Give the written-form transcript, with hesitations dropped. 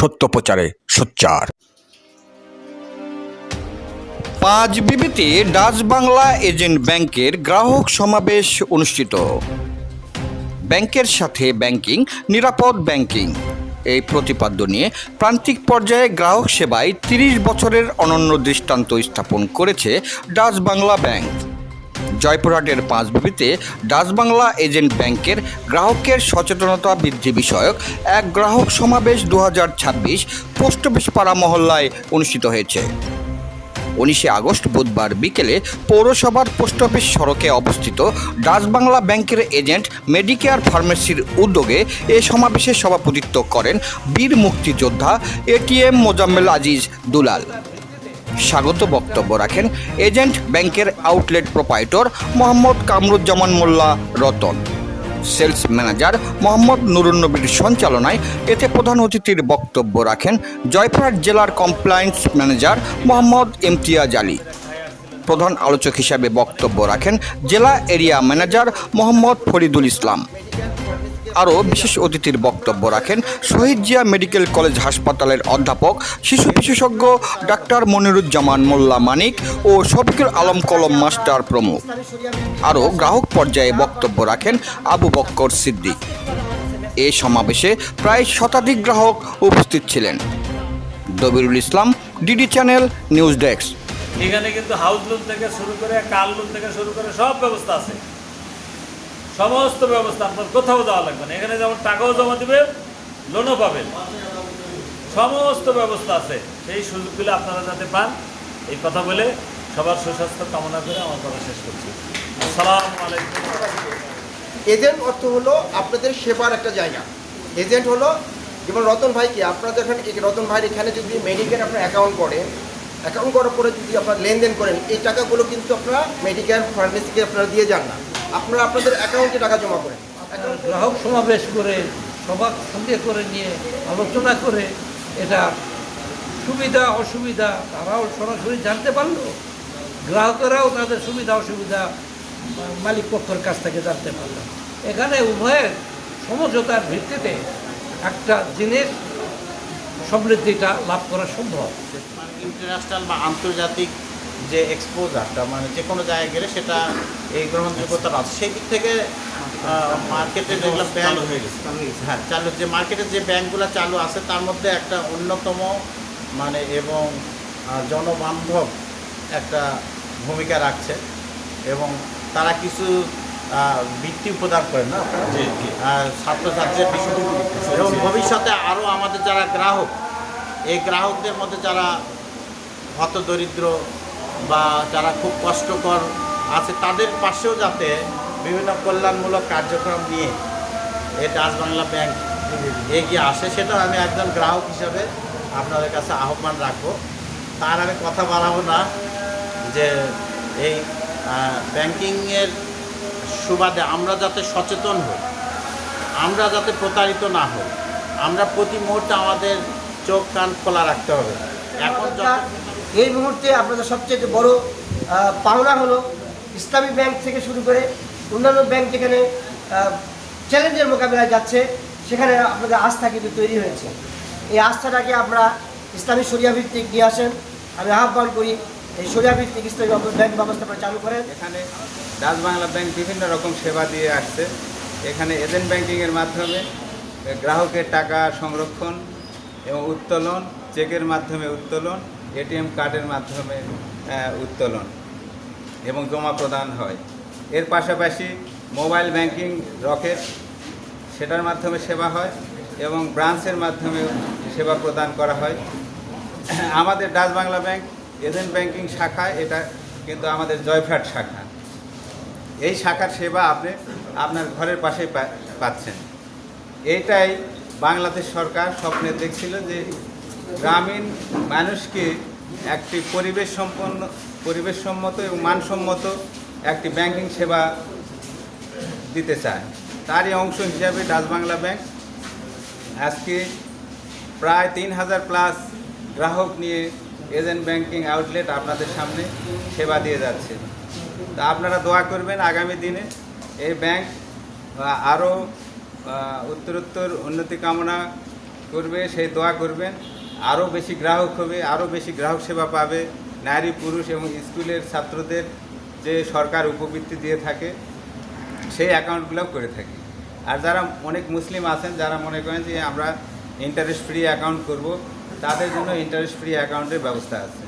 সত্য প্রচারে সোচ্চার। পাঁচ বিবিতে ডাচ বাংলা এজেন্ট ব্যাংকের গ্রাহক সমাবেশ অনুষ্ঠিত। ব্যাংকের সাথে ব্যাংকিং, নিরাপদ ব্যাংকিং এই প্রতিপাদ্য নিয়ে প্রান্তিক পর্যায়ে গ্রাহক সেবায় 30 বছরের অনন্য দৃষ্টান্ত স্থাপন করেছে ডাচ বাংলা ব্যাংক। জয়পুরহাটের পাঁচবিবিতে ডাচ বাংলা এজেন্ট ব্যাংকের গ্রাহকের সচেতনতা বৃদ্ধি বিষয়ক এক গ্রাহক সমাবেশ 2026 পোস্ট অফিস পাড়া মহল্লায় অনুষ্ঠিত হয়েছে। 19 আগস্ট বুধবার বিকেলে পৌরসভার পোস্ট অফিস সড়কে অবস্থিত ডাচ বাংলা ব্যাংকের এজেন্ট মেডিকেয়ার ফার্মেসির উদ্যোগে এ সমাবেশে সভাপতিত্ব করেন বীর মুক্তিযোদ্ধা এটিএম মোজাম্মেল আজিজ দুলাল। স্বাগত বক্তব্য রাখেন এজেন্ট ব্যাংকের আউটলেট প্রোপাইটর মোহাম্মদ কামরুজ্জামান মোল্লা রতন। সেলস ম্যানেজার মোহাম্মদ নুরুন্নবীর সঞ্চালনায় এতে প্রধান অতিথির বক্তব্য রাখেন জয়পুরহাট জেলার কমপ্লায়েন্স ম্যানেজার মোহাম্মদ ইমতিয়াজ আলী। প্রধান আলোচক হিসাবে বক্তব্য রাখেন জেলা এরিয়া ম্যানেজার মোহাম্মদ ফরিদুল ইসলাম। আরও বিশেষ অতিথির বক্তব্য রাখেন শহীদ জিয়া মেডিকেল কলেজ হাসপাতালের অধ্যাপক শিশু বিশেষজ্ঞ ডাক্তার মনিরুজ্জামান মোল্লা মানিক ও শফিকুল আলম কলম মাস্টার প্রমুখ। আরও গ্রাহক পর্যায়ে বক্তব্য রাখেন আবু বক্কর সিদ্দিক। এ সমাবেশে প্রায় শতাধিক গ্রাহক উপস্থিত ছিলেন। দবিরুল ইসলাম, ডিডি চ্যানেল, নিউজ ডেস্ক। এখানে কিন্তু হাউস লোন থেকে শুরু করে কার লোন থেকে শুরু করে সব ব্যবস্থা আছে, সমস্ত ব্যবস্থা। আপনার কোথাও যাওয়া লাগবে না, এখানে যেমন টাকাও জমা দিবে, লোনও পাবেন, সমস্ত ব্যবস্থা আছে। সেই সুযোগগুলো আপনারা যাতে পান, এই কথা বলে সবার সুস্বাস্থ্য কামনা করে আমার কথা শেষ করছি। আসসালামু আলাইকুম। এজেন্ট অর্থ হলো আপনাদের সেবার একটা জায়গা। এজেন্ট হলো যেমন রতন ভাইকে আপনারা যখন রতন ভাইয়ের এখানে যদি মেডিকেল আপনার অ্যাকাউন্ট করেন, অ্যাকাউন্ট করার পরে যদি আপনারা লেনদেন করেন, এই টাকাগুলো কিন্তু আপনারা মেডিকেল ফার্মেসিকে আপনারা দিয়ে যান না, আপনারা আপনাদের অ্যাকাউন্টে টাকা জমা করেন। গ্রাহক সমাবেশ করে সবার সঙ্গে করে নিয়ে আলোচনা করে এটা সুবিধা অসুবিধা তারাও সরাসরি জানতে পারলো, গ্রাহকেরাও তাদের সুবিধা অসুবিধা মালিক পক্ষের কাছ থেকে জানতে পারলো। এখানে উভয়ের সমঝোতার ভিত্তিতে একটা জিনিস সমৃদ্ধিটা লাভ করা সম্ভব। ইন্টারন্যাশনাল বা আন্তর্জাতিক যে এক্সপোজারটা মানে যে কোনো জায়গায় গেলে সেটা এই গ্রহণযোগ্যতা আছে, সেই দিক থেকে মার্কেটে যেগুলো ব্যাংক হয়ে গেছে, হ্যাঁ চালু, যে মার্কেটে যে ব্যাংকগুলো চালু আছে তার মধ্যে একটা অন্যতম মানে এবং জনবান্ধব একটা ভূমিকা রাখছে এবং তারা কিছু বৃত্তি প্রদান করেন না ছাত্রছাত্রীদের বিষয় এবং ভবিষ্যতে আরও আমাদের যারা গ্রাহক, এই গ্রাহকদের মধ্যে যারা হতদরিদ্র বা যারা খুব কষ্টকর আছে তাদের পাশেও যাতে বিভিন্ন কল্যাণমূলক কার্যক্রম নিয়ে এই ডাচ বাংলা ব্যাংক এগিয়ে আসে, সেটা আমি একজন গ্রাহক হিসাবে আপনাদের কাছে আহ্বান রাখবো। তার আমি কথা বাড়াবো না, যে এই ব্যাংকিংয়ের সুবাদে আমরা যাতে সচেতন হই, আমরা যাতে প্রতারিত না হই, আমরা প্রতি মুহূর্তে আমাদের চোখ কান খোলা রাখতে হবে। এখন এই মুহূর্তে আপনাদের সবচেয়ে বড় পাওনা হলো ইসলামী ব্যাংক থেকে শুরু করে অন্যান্য ব্যাংক যেখানে চ্যালেঞ্জের মোকাবিলায় যাচ্ছে, সেখানে আপনাদের আস্থা কিন্তু তৈরি হয়েছে। এই আস্থাটাকে আমরা ইসলামী শরিয়া ভিত্তিক নিয়ে আসেন। আমি আহ্বান করি এই শরিয়া ভিত্তিক ইসলামী ব্যাংক ব্যবস্থা চালু করেন। এখানে ডাচ বাংলা ব্যাংক বিভিন্ন রকম সেবা দিয়ে আসছে। এখানে এজেন্ট ব্যাংকিংয়ের মাধ্যমে গ্রাহকের টাকা সংরক্ষণ এবং উত্তোলন, চেকের মাধ্যমে উত্তোলন, এটিএম কার্ডের মাধ্যমে উত্তোলন এবং জমা প্রদান হয়। এর পাশাপাশি মোবাইল ব্যাংকিং রকেট, সেটার মাধ্যমে সেবা হয় এবং ব্রাঞ্চের মাধ্যমে সেবা প্রদান করা হয়। আমাদের Dutch Bangla bank agent banking শাখা, এটা কিন্তু আমাদের জয়পুরহাট শাখা। এই শাখার সেবা আপনি আপনার ঘরের পাশেই পাচ্ছেন। এইটাই বাংলাদেশ সরকার স্বপ্নে দেখছিল, যে গ্রামীণ মানুষকে একটি পরিবেশসম্মত এবং মানসম্মত একটি ব্যাংকিং সেবা দিতে চায়। তারই অংশ হিসাবে ডাচ বাংলা ব্যাংক আজকে প্রায় 3000+ গ্রাহক নিয়ে এজেন্ট ব্যাংকিং আউটলেট আপনাদের সামনে সেবা দিয়ে যাচ্ছে। তা আপনারা দোয়া করবেন আগামী দিনে এই ব্যাংক আরও উত্তরোত্তর উন্নতি কামনা করবে সেই দোয়া করবেন, আরও বেশি গ্রাহক হবে, আরও বেশি গ্রাহক সেবা পাবে। নারী পুরুষ এবং স্কুলের ছাত্রদের যে সরকার উপবৃত্তি দিয়ে থাকে সেই অ্যাকাউন্টগুলোও করে থাকি। আর যারা অনেক মুসলিম আছেন যারা মনে করেন যে আমরা ইন্টারেস্ট ফ্রি অ্যাকাউন্ট করব, তাদের জন্য ইন্টারেস্ট ফ্রি অ্যাকাউন্টের ব্যবস্থা আছে।